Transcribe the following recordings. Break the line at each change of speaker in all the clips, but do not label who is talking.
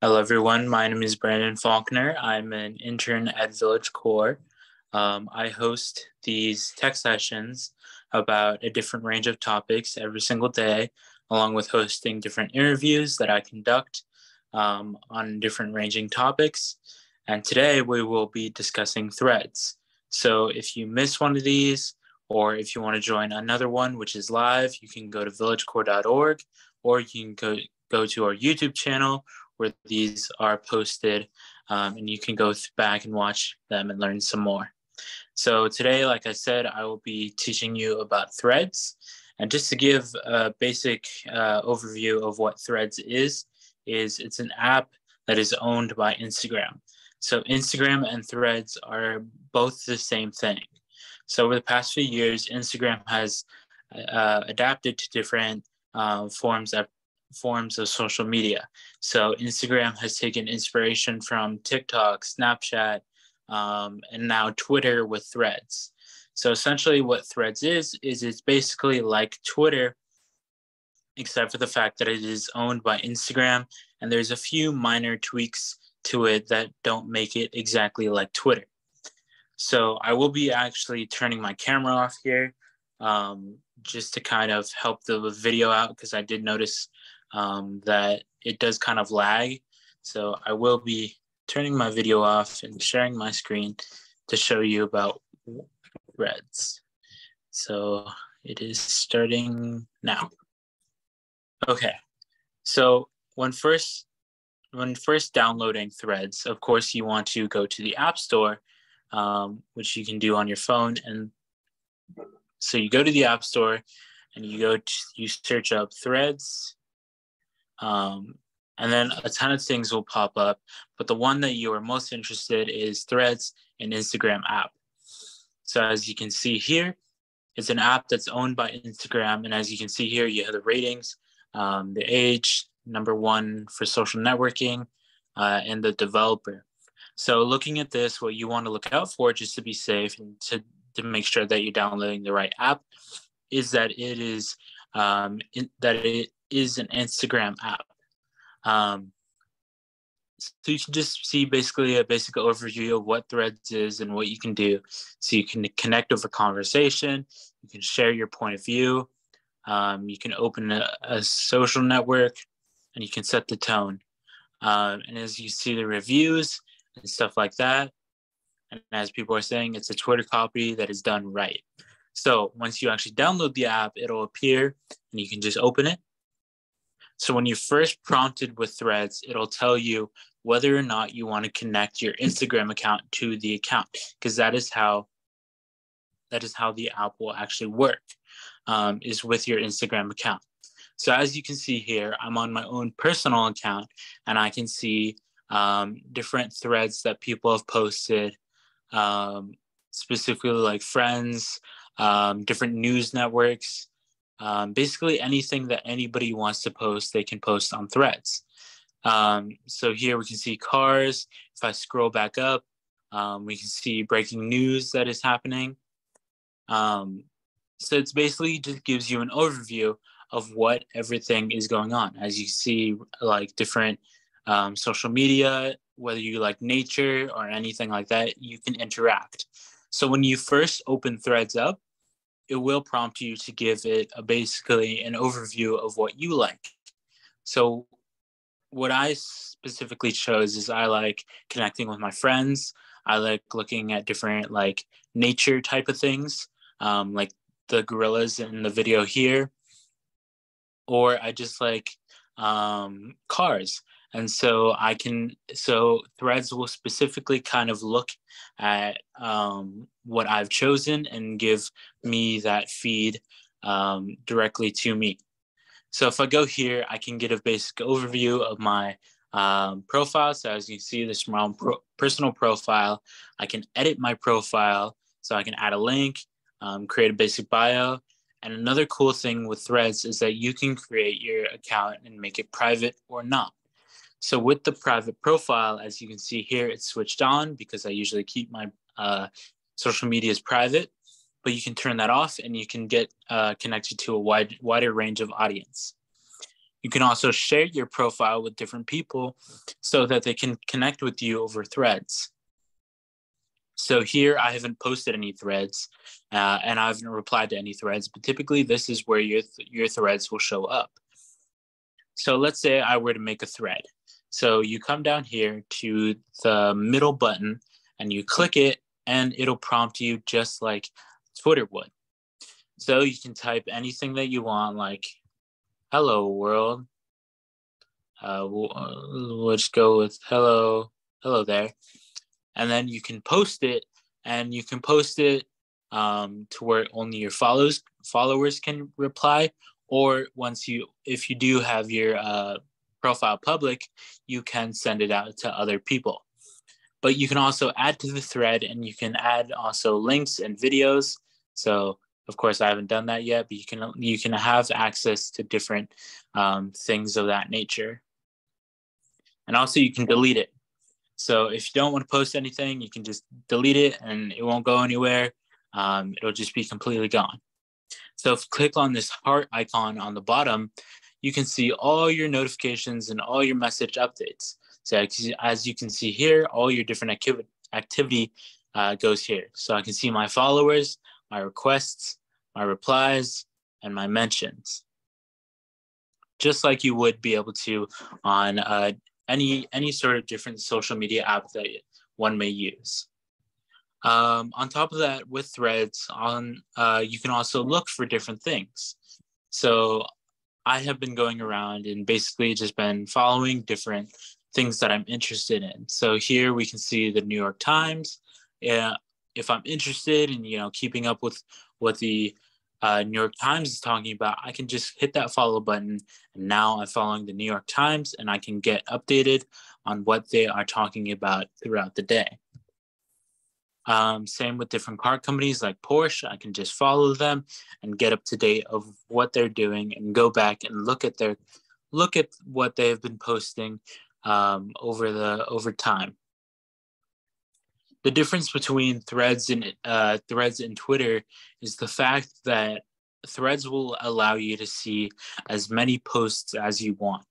Hello, everyone. My name is Brandon Faulkner. I'm an intern at Village Core. I host these tech sessions about a different range of topics every single day, along with hosting different interviews that I conduct on different ranging topics. And today we will be discussing threads. So if you miss one of these, or if you want to join another one, which is live, you can go to villagecore.org, or you can go to our YouTube channel where these are posted, and you can go back and watch them and learn some more. So today, like I said, I will be teaching you about threads. And just to give a basic overview of what threads is it's an app that is owned by Instagram. So Instagram and threads are both the same thing. So over the past few years, Instagram has adapted to different forms of social media. So Instagram has taken inspiration from TikTok, Snapchat, and now Twitter with threads. So essentially what threads is it's basically like Twitter, except for the fact that it is owned by Instagram, and there's a few minor tweaks to it that don't make it exactly like Twitter. So I will be actually turning my camera off here, just to kind of help the video out, because I did notice that it does kind of lag. So I will be turning my video off and sharing my screen to show you about threads. So it is starting now. Okay, so when first downloading threads, of course you want to go to the App Store, which you can do on your phone. And so you go to the App Store and you search up threads, and then a ton of things will pop up. But the one that you are most interested in is Threads, an Instagram app. So as you can see here, it's an app that's owned by Instagram. And as you can see here, you have the ratings, the age, #1 for social networking, and the developer. So looking at this, what you want to look out for, just to be safe and to make sure that you're downloading the right app, is that it is an Instagram app. So you can just see basically a basic overview of what Threads is and what you can do. So you can connect over conversation, you can share your point of view, you can open a social network, and you can set the tone. And as you see the reviews and stuff like that, and as people are saying, it's a Twitter copy that is done right. So once you actually download the app, it'll appear and you can just open it. So when you're first prompted with Threads, it'll tell you whether or not you want to connect your Instagram account to the account, because that is how the app will actually work, is with your Instagram account. So as you can see here, I'm on my own personal account, and I can see different threads that people have posted, specifically like friends, different news networks, basically anything that anybody wants to post, they can post on Threads. So here we can see cars. If I scroll back up, we can see breaking news that is happening. So it's basically just gives you an overview of what everything is going on. As you see, like different social media, whether you like nature or anything like that, you can interact. So when you first open Threads up, it will prompt you to give it basically an overview of what you like. So what I specifically chose is I like connecting with my friends. I like looking at different like nature type of things, like the gorillas in the video here. Or I just like cars. And so Threads will specifically kind of look at what I've chosen and give me that feed directly to me. So if I go here, I can get a basic overview of my profile. So as you see, this is my own personal profile. I can edit my profile, so I can add a link, create a basic bio. And another cool thing with Threads is that you can create your account and make it private or not. So with the private profile, as you can see here, it's switched on because I usually keep my social medias private, but you can turn that off and you can get connected to a wider range of audience. You can also share your profile with different people so that they can connect with you over threads. So here I haven't posted any threads and I haven't replied to any threads, but typically this is where your threads will show up. So let's say I were to make a thread. So you come down here to the middle button and you click it and it'll prompt you just like Twitter would. So you can type anything that you want, like, hello world. We'll just go with hello there. And then you can post it, and you can post it to where only your followers can reply. Or if you do have your profile public, you can send it out to other people. But you can also add to the thread, and you can add also links and videos. So of course I haven't done that yet, but you can have access to different things of that nature. And also you can delete it. So if you don't want to post anything, you can just delete it and it won't go anywhere. It'll just be completely gone. So if you click on this heart icon on the bottom, you can see all your notifications and all your message updates. So as you can see here, all your different activity goes here. So I can see my followers, my requests, my replies, and my mentions. Just like you would be able to on any sort of different social media app that one may use. On top of that, with threads, you can also look for different things. So I have been going around and basically just been following different things that I'm interested in. So here we can see the New York Times. If I'm interested in keeping up with what the New York Times is talking about, I can just hit that follow button, and now I'm following the New York Times, and I can get updated on what they are talking about throughout the day. Same with different car companies like Porsche. I can just follow them and get up to date of what they're doing, and go back and look at what they have been posting over time. The difference between threads and Twitter is the fact that threads will allow you to see as many posts as you want.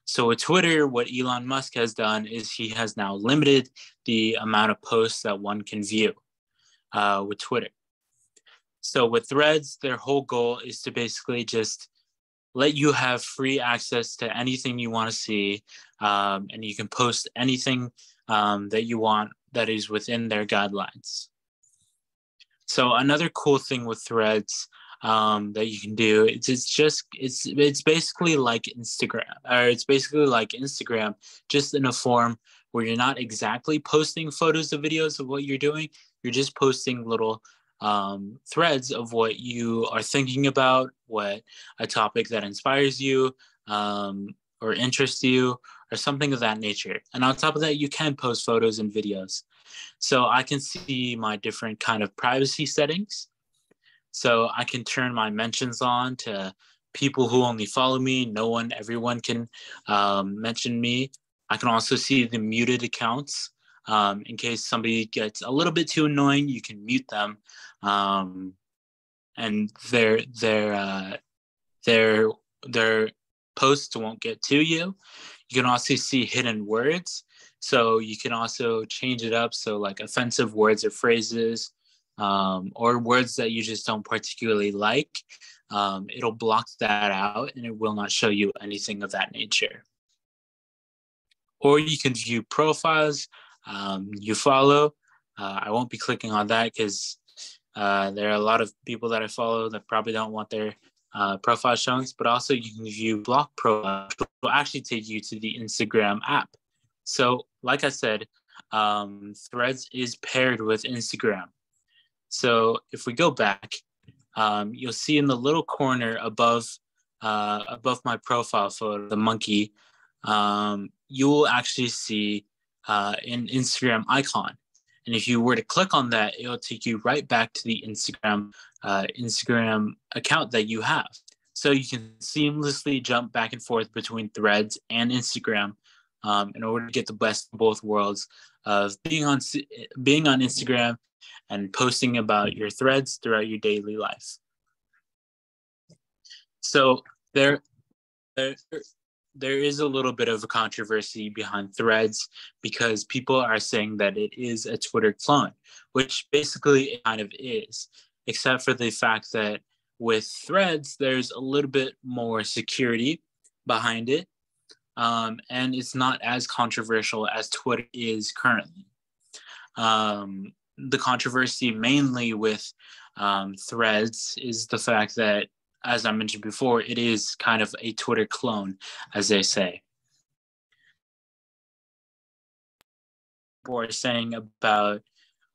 So with Twitter, what Elon Musk has done is he has now limited the amount of posts that one can view with Twitter. So with threads, their whole goal is to basically just let you have free access to anything you want to see, and you can post anything that you want that is within their guidelines. So another cool thing with threads that you can do, it's basically like Instagram, or it's basically like Instagram, just in a form where you're not exactly posting photos or videos of what you're doing. You're just posting little threads of what you are thinking about, what a topic that inspires you or interests you, or something of that nature. And on top of that, you can post photos and videos. So I can see my different kind of privacy settings. So I can turn my mentions on to people who only follow me. Everyone can mention me. I can also see the muted accounts. In case somebody gets a little bit too annoying, you can mute them, and their posts won't get to you. You can also see hidden words, so you can also change it up. So like offensive words or phrases, or words that you just don't particularly like, it'll block that out, and it will not show you anything of that nature. Or you can view profiles you follow. I won't be clicking on that because there are a lot of people that I follow that probably don't want their profile shown, but also you can view block profiles, which will actually take you to the Instagram app. So like I said, Threads is paired with Instagram. So if we go back, you'll see in the little corner above my profile photo, the monkey, you will actually see an Instagram icon. And if you were to click on that, it'll take you right back to the Instagram account that you have. So you can seamlessly jump back and forth between Threads and Instagram in order to get the best of both worlds of being on Instagram and posting about your threads throughout your daily life. So there there, there is a little bit of a controversy behind Threads because people are saying that it is a Twitter clone, which basically it kind of is, except for the fact that with Threads, there's a little bit more security behind it, and it's not as controversial as Twitter is currently. The controversy mainly with Threads is the fact that, as I mentioned before, it is kind of a Twitter clone, as they say. What we're saying about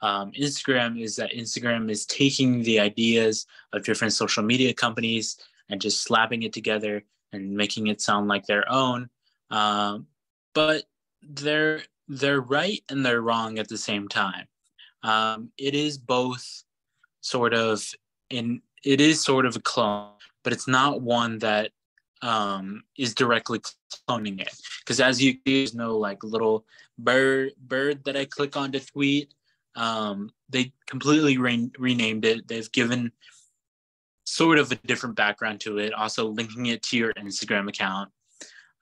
Instagram is that Instagram is taking the ideas of different social media companies and just slapping it together and making it sound like their own. But they're right and they're wrong at the same time. It is both sort of it is sort of a clone, but it's not one that is directly cloning it. Because as you see, there's no like little bird that I click on to tweet. They completely renamed it. They've given sort of a different background to it, also linking it to your Instagram account,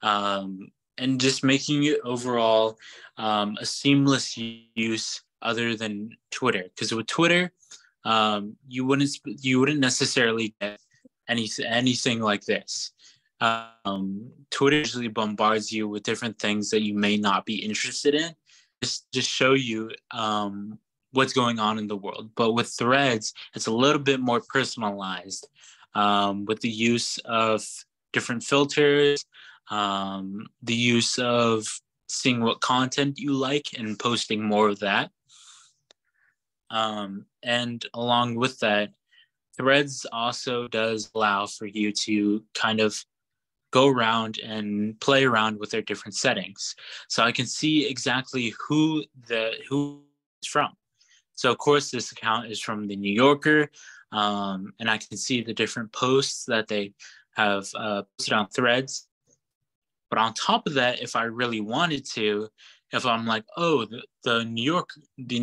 and just making it overall a seamless use other than Twitter. Because with Twitter, you wouldn't necessarily get anything like this. Twitter usually bombards you with different things that you may not be interested in, just show you what's going on in the world. But with Threads, it's a little bit more personalized, with the use of different filters, the use of seeing what content you like and posting more of that. And along with that, Threads also does allow for you to kind of go around and play around with their different settings. So I can see exactly who it's from. So of course this account is from the New Yorker, and I can see the different posts that they have posted on Threads. But on top of that, if I really wanted to, if I'm like, oh, the New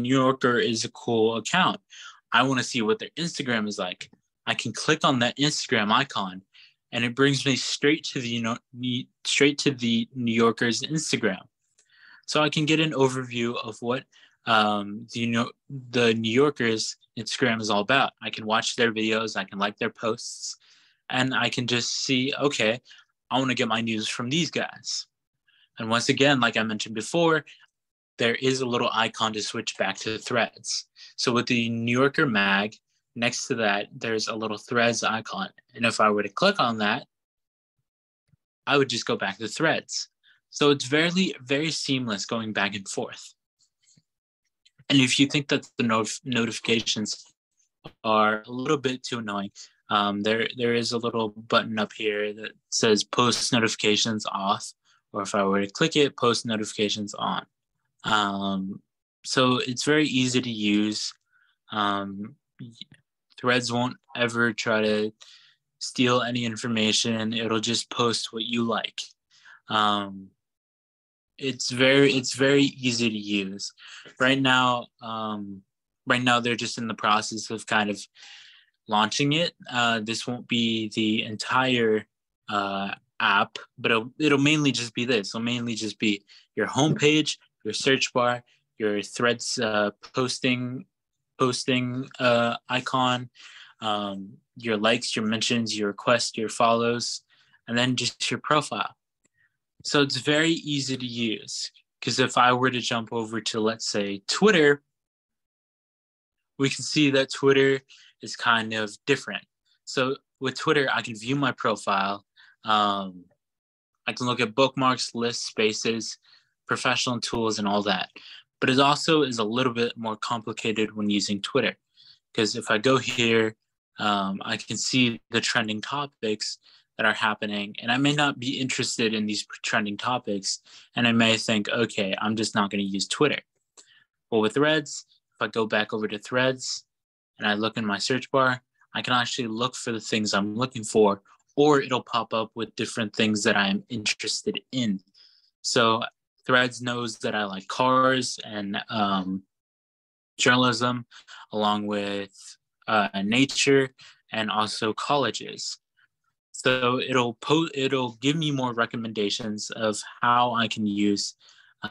Yorker is a cool account, I want to see what their Instagram is like, I can click on that Instagram icon, and it brings me straight to the New Yorker's Instagram. So I can get an overview of what the New Yorker's Instagram is all about. I can watch their videos, I can like their posts, and I can just see, okay, I want to get my news from these guys. And once again, like I mentioned before, there is a little icon to switch back to Threads. So with the New Yorker mag, next to that, there's a little Threads icon. And if I were to click on that, I would just go back to Threads. So it's very, very seamless going back and forth. And if you think that the notifications are a little bit too annoying, there is a little button up here that says post notifications off, or if I were to click it, post notifications on. So it's very easy to use. Threads won't ever try to steal any information. It'll just post what you like. It's very easy to use. Right now they're just in the process of kind of launching it. This won't be the entire app, but it'll mainly just be this. It'll mainly just be your homepage, your search bar, your Threads posting icon, your likes, your mentions, your requests, your follows, and then just your profile. So it's very easy to use, because if I were to jump over to, let's say, Twitter, we can see that Twitter is kind of different. So with Twitter, I can view my profile. I can look at bookmarks, lists, spaces, professional tools, and all that. But it also is a little bit more complicated when using Twitter, because if I go here, I can see the trending topics that are happening, and I may not be interested in these trending topics, and I may think, okay, I'm just not going to use Twitter. Well, with Threads, if I go back over to Threads and I look in my search bar, I can actually look for the things I'm looking for, or it'll pop up with different things that I'm interested in. So Threads knows that I like cars and journalism, along with nature and also colleges. So it'll give me more recommendations of how I can use,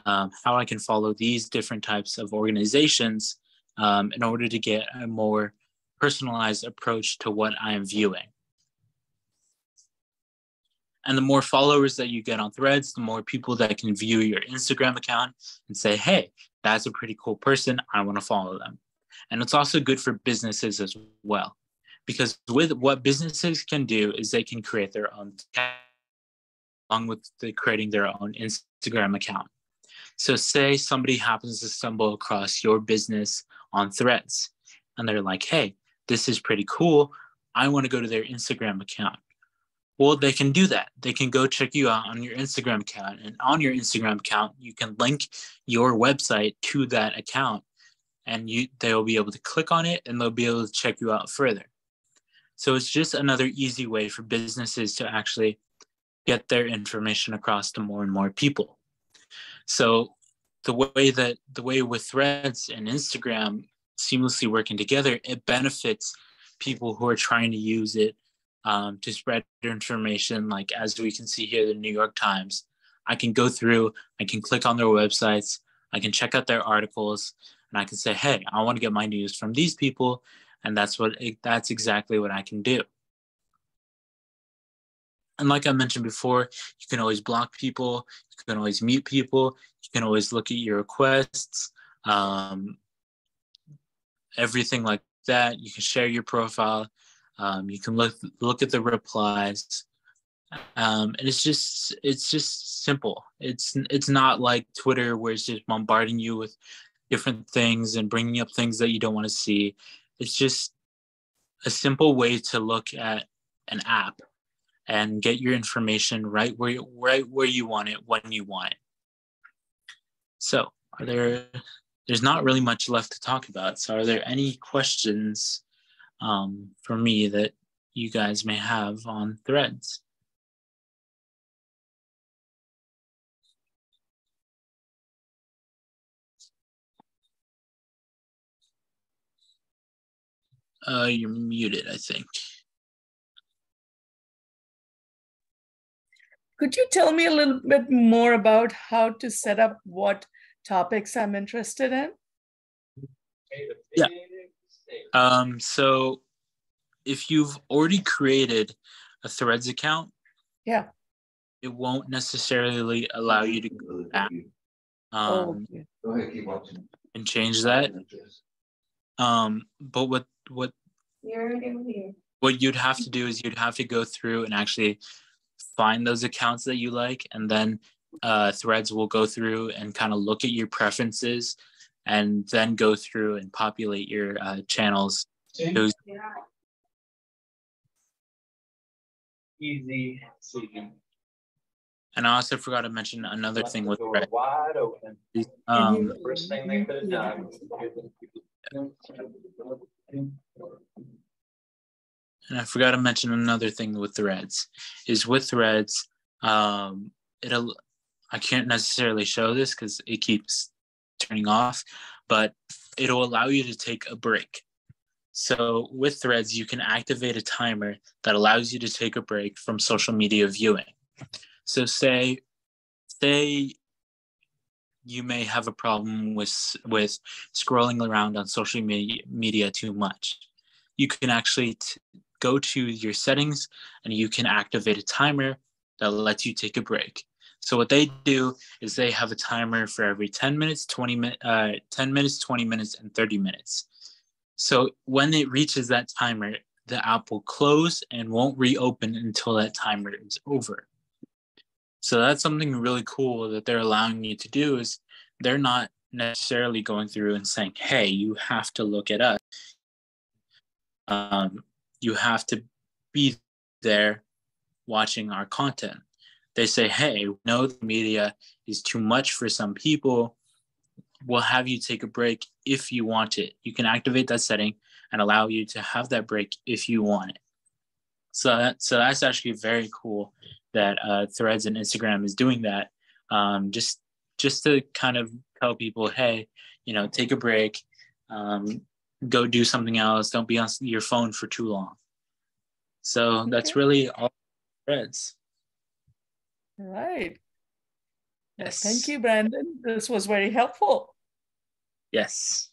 how I can follow these different types of organizations in order to get a more personalized approach to what I am viewing. And the more followers that you get on Threads, the more people that can view your Instagram account and say, hey, that's a pretty cool person. I want to follow them. And it's also good for businesses as well. Because with what businesses can do is they can create their own along with creating their own Instagram account. So say somebody happens to stumble across your business on Threads and they're like, hey, this is pretty cool. I want to go to their Instagram account. Well, they can do that. They can go check you out on your Instagram account. And on your Instagram account, you can link your website to that account. And they'll be able to click on it and they'll be able to check you out further. So it's just another easy way for businesses to actually get their information across to more and more people. So the way with Threads and Instagram seamlessly working together, it benefits people who are trying to use it to spread their information. Like as we can see here, the New York Times, I can go through, I can click on their websites, I can check out their articles, and I can say, hey, I want to get my news from these people. And that's exactly what I can do. And like I mentioned before, you can always block people, you can always mute people, you can always look at your requests, everything like that. You can share your profile, you can look at the replies, and it's just simple. It's not like Twitter where it's just bombarding you with different things and bringing up things that you don't want to see. It's just a simple way to look at an app and get your information right where you want it when you want it. So there's not really much left to talk about. So are there any questions for me that you guys may have on Threads? You're muted, I think.
Could you tell me a little bit more about how to set up what topics I'm interested in?
Yeah. So if you've already created a Threads account,
yeah,
it won't necessarily allow you to go back and change that. But what you'd have to do is you'd have to go through and actually find those accounts that you like, and then Threads will go through and kind of look at your preferences and then go through and populate your channels. Easy. And I also forgot to mention another thing with Threads.
Wide open. First thing they could have done.
And I forgot to mention another thing with Threads is with Threads, I can't necessarily show this because it keeps turning off, but it'll allow you to take a break. So with Threads, you can activate a timer that allows you to take a break from social media viewing. So say you may have a problem with scrolling around on social media too much. You can actually go to your settings and you can activate a timer that lets you take a break. So what they do is they have a timer for every 10 minutes, 20 minutes, 20 minutes, and 30 minutes. So when it reaches that timer, the app will close and won't reopen until that timer is over. So that's something really cool that they're allowing you to do, is they're not necessarily going through and saying, hey, you have to look at us. You have to be there watching our content. They say, hey, we know the media is too much for some people. We'll have you take a break if you want it. You can activate that setting and allow you to have that break if you want it. So that's actually very cool that Threads and Instagram is doing that, just to kind of tell people, hey, take a break, go do something else. Don't be on your phone for too long. So that's really all threads.
All right. Well,
Yes.
thank you, Brandon. This was very helpful.
Yes.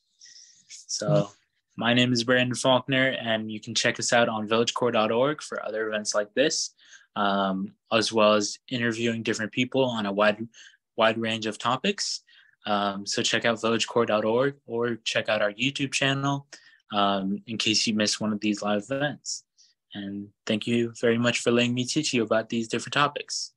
So my name is Brandon Faulkner, and you can check us out on villagecore.org for other events like this, as well as interviewing different people on a wide range of topics. So check out villagecore.org or check out our YouTube channel in case you miss one of these live events. And thank you very much for letting me teach you about these different topics.